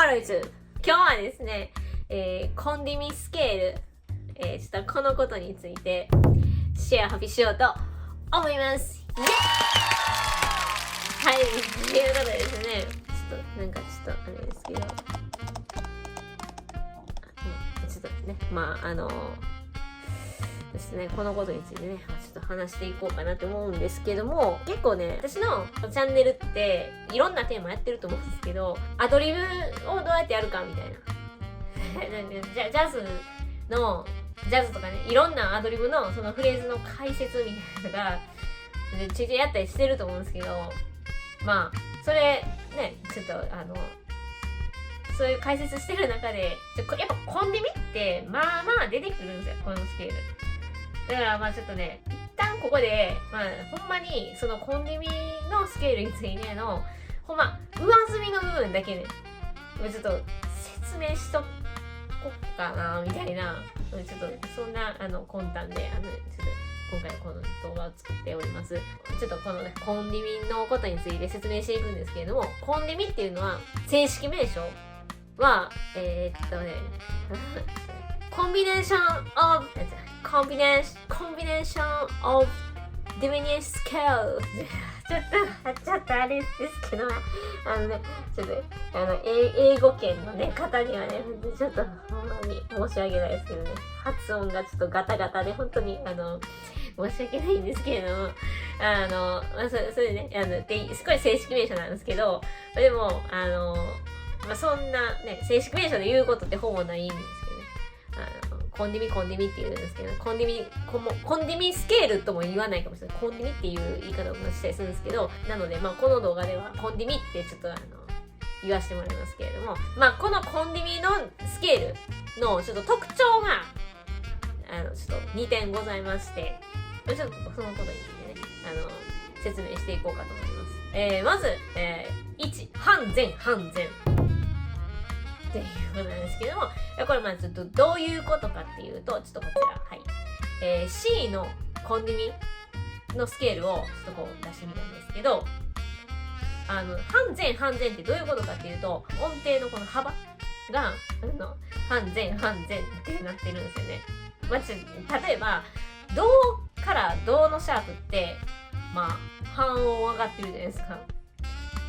ハローズ、今日はですね、コンディミスケール、ちょっとこのことについてシェア発表しようと思います。イエーイ！はい、ということでですね、ちょっとあれですけど、ちょっとね、ですね、このことについてね、ちょっと話していこうかなと思うんですけども、結構ね、私のチャンネルっていろんなテーマやってると思うんですけど、アドリブをどうやってやるかみたいな。ジャズとかね、いろんなアドリブのそのフレーズの解説みたいなのが、ちょいちょいやったりしてると思うんですけど、まあ、それね、ちょっとそういう解説してる中で、やっぱコンディミってまあまあ出てくるんですよ、このスケール。だからまあちょっとね、一旦ここで、ほんまにそのコンディミのスケールについての、ほんま、上積みの部分だけね、ちょっと説明しとこっかな、みたいな、ちょっとそんな魂胆で、ちょっと今回この動画を作っております。ちょっとこのね、コンディミのことについて説明していくんですけれども、コンディミっていうのは、正式名称は、コンビネーションオブディミニッシュスケールちょっとあれですけど、ちょっと、英語圏のね、方にはね、ちょっとほんまに申し訳ないですけどね、発音がちょっとガタガタで、本当に、申し訳ないんですけれども、それね、すごい正式名称なんですけど、でも、そんなね、正式名称で言うことってほぼないんですけどね。コンディミって言うんですけど、コンディミスケールとも言わないかもしれない。コンディミっていう言い方をしたりするんですけど、なので、この動画ではコンディミってちょっと言わせてもらいますけれども、このコンディミのスケールのちょっと特徴が、ちょっと2点ございまして、ちょっとそのことについてね、説明していこうかと思います。まず、1、半前。っていうことなんですけども、これちょっとどういうことかっていうと、ちょっとこちら、はい。C のコンディミのスケールをちょっとこう出してみたんですけど、半前ってどういうことかっていうと、音程のこの幅が、半前ってなってるんですよね。例えば、ドからドのシャープって、半音上がってるじゃないですか。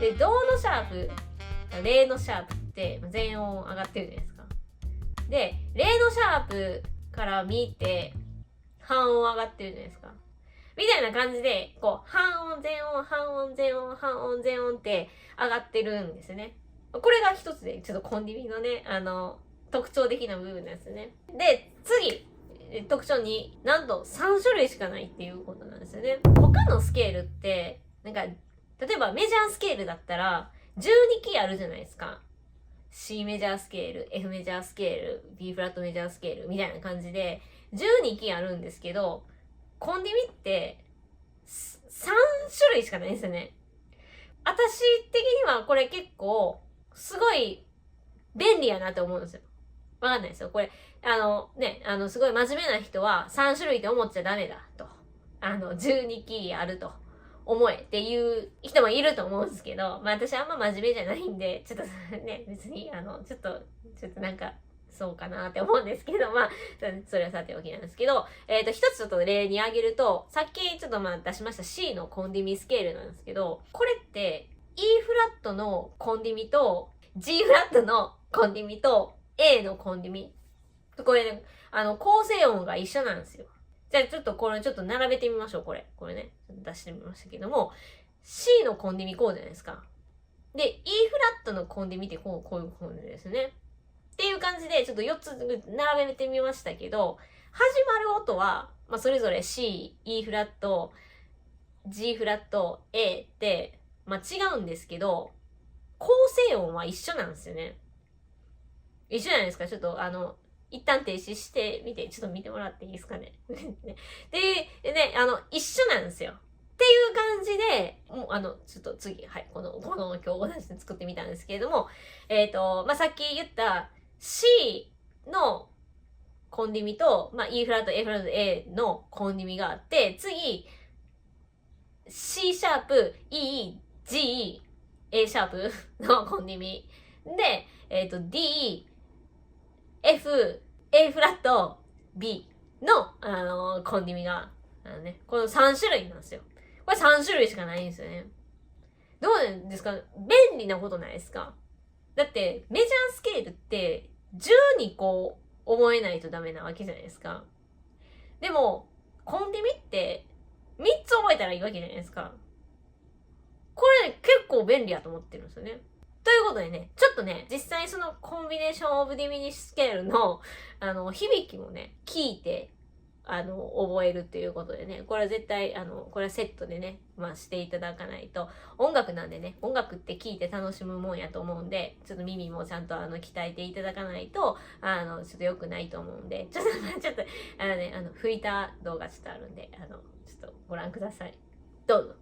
で、ドのシャープ、レのシャープって全音上がってるじゃないですか。で、レのシャープから見て半音上がってるじゃないですか。みたいな感じで、こう、半音全音って上がってるんですね。これが一つで、ちょっとコンディミのね、特徴的な部分なんですね。で、次、特徴になんと3種類しかないっていうことなんですよね。他のスケールって、例えばメジャースケールだったら、12キーあるじゃないですか。C メジャースケール、F メジャースケール、B フラットメジャースケールみたいな感じで12キーあるんですけど、コンディミって3種類しかないんですよね。私的にはこれ結構すごい便利やなって思うんですよ。わかんないですよ。これ、すごい真面目な人は3種類って思っちゃダメだと。12キーあると。思えっていう人もいると思うんですけど、私あんま真面目じゃないんで、ちょっとね、別に、ちょっとそうかなって思うんですけど、それはさておきなんですけど、一つちょっと例に挙げると、さっきちょっと出しました C のコンディミスケールなんですけど、これって、E フラットのコンディミと、G フラットのコンディミと、A のコンディミ。これね、構成音が一緒なんですよ。じゃあちょっとこれちょっと並べてみましょう、これ。これね。出してみましたけども、C のコンディミこうじゃないですか。で、E フラットのコンディミってこういう感じですね。っていう感じで、ちょっと4つ並べてみましたけど、始まる音は、それぞれ C、E フラット、G フラット、A って、違うんですけど、構成音は一緒なんですよね。一緒じゃないですか。ちょっと一旦停止してみて、ちょっと見てもらっていいですかね。でね、一緒なんですよ。っていう感じで、もうちょっと次、はい、この今日同じで作ってみたんですけれども、さっき言った C のコンディミと、E フラット、A フラット、A のコンディミがあって、次、C シャープ、E、G、A シャープのコンディミ。で、D、F、A フラット、B の、コンディミが、この3種類なんですよ。これ3種類しかないんですよね。どうなんですか？便利なことないですか？だって、メジャースケールって、10にこう、覚えないとダメなわけじゃないですか。でも、コンディミって、3つ覚えたらいいわけじゃないですか。これ、ね、結構便利やと思ってるんですよね。ということでね、ちょっとね、実際そのコンビネーションオブディミニッシュスケールの、響きもね、聞いて、覚えるっていうことでね、これは絶対、これはセットでね、していただかないと、音楽なんでね、音楽って聞いて楽しむもんやと思うんで、ちょっと耳もちゃんと鍛えていただかないと、ちょっと良くないと思うんで、ちょっと、吹いた動画ちょっとあるんで、ちょっとご覧ください。どうぞ。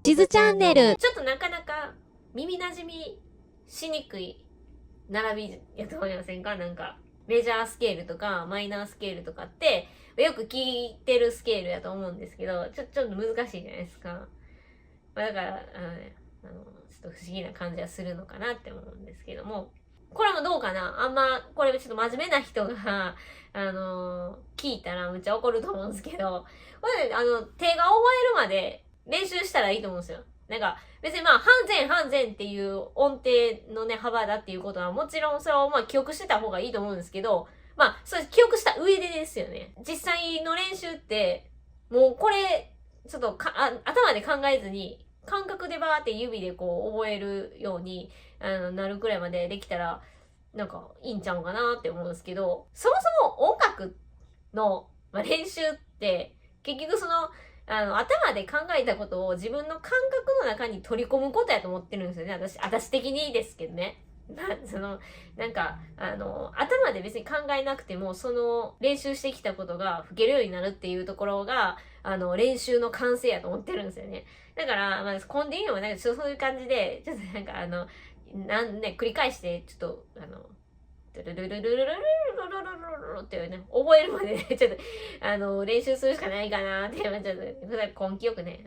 地図チャンネル。ちょっとなかなか耳馴染みしにくい並びやと思いませんか？なんか、メジャースケールとかマイナースケールとかって、よく聞いてるスケールやと思うんですけど、ちょっと難しいじゃないですか。だから、ちょっと不思議な感じはするのかなって思うんですけども、これもどうかな？あんま、これちょっと真面目な人が、聞いたらむっちゃ怒ると思うんですけど、これね、手が覚えるまで練習したらいいと思うんですよ。なんか、別に半前っていう音程のね、幅だっていうことはもちろんそれを記憶してた方がいいと思うんですけど、それ記憶した上でですよね。実際の練習って、もうこれ、ちょっと頭で考えずに、感覚でバーって指でこう覚えるようになるくらいまでできたら、なんかいいんちゃうかなって思うんですけど、そもそも音楽の、練習って、結局その、頭で考えたことを自分の感覚の中に取り込むことやと思ってるんですよね。私的にですけどね。頭で別に考えなくても、その練習してきたことが吹けるようになるっていうところが、練習の完成やと思ってるんですよね。だから、コンディニューもなんかそういう感じで、ちょっと繰り返して、ちょっと、ルルルルルルルルルルルルっていうね、覚えるまでね、ちょっと、練習するしかないかなって、ちょっと、普段根気よくね、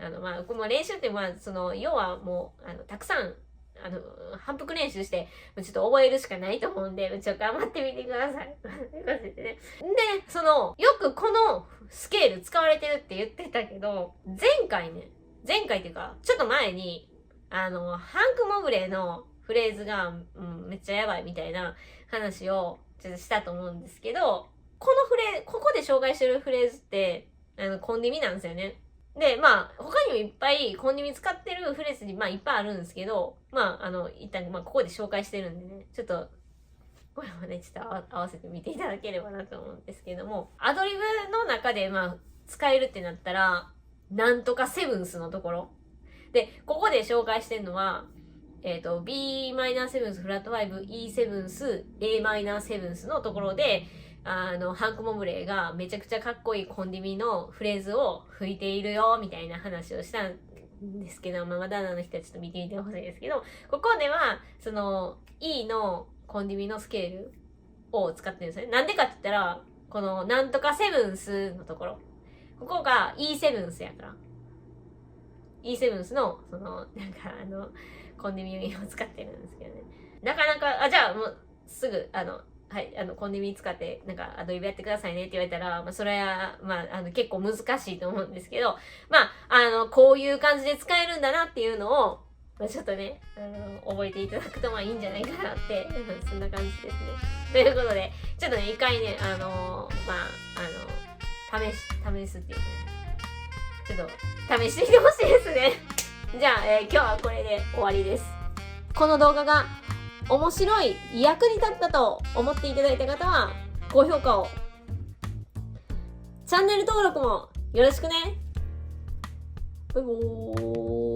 練習って、要はもう、たくさん、反復練習して、ちょっと覚えるしかないと思うんで、ちょっと頑張ってみてください。で、よくこのスケール使われてるって言ってたけど、前回っていうか、ちょっと前に、ハンク・モブレーのフレーズが、めっちゃやばいみたいな話をちょっとしたと思うんですけど、ここで紹介してるフレーズって、コンディミなんですよね。で、他にもいっぱいコンディミ使ってるフレーズに、いっぱいあるんですけど、一旦、ここで紹介してるんでね、ちょっと、これもね、ちょっと合わせてみていただければなと思うんですけども、アドリブの中で、使えるってなったら、なんとかセブンスのところ。で、ここで紹介してるのは、b セブンスフラット5 E セブンス A セブンスのところで、ハンク・モブレーがめちゃくちゃかっこいいコンディミのフレーズを吹いているよ、みたいな話をしたんですけど、まだの人はちょっと見てみてほしいですけど、ここでは、その、E のコンディミのスケールを使ってるんですね。なんでかって言ったら、この、なんとかセブンスのところ。ここが E セブンスやから。E セブンスの、コンディミを使ってるんですけどね。なかなか、じゃあもう、すぐ、はい、コンディミ使ってなんかアドリブやってくださいねって言われたら、それは、結構難しいと思うんですけど、こういう感じで使えるんだなっていうのを、ちょっとね、覚えていただくといいんじゃないかなって、そんな感じですね。ということで、ちょっとね、一回ね、試すっていうね、ちょっと試してみてほしいですね。じゃあ、今日はこれで終わりです。この動画が面白い、役に立ったと思っていただいた方は、高評価を。チャンネル登録もよろしくね。バイバーイ。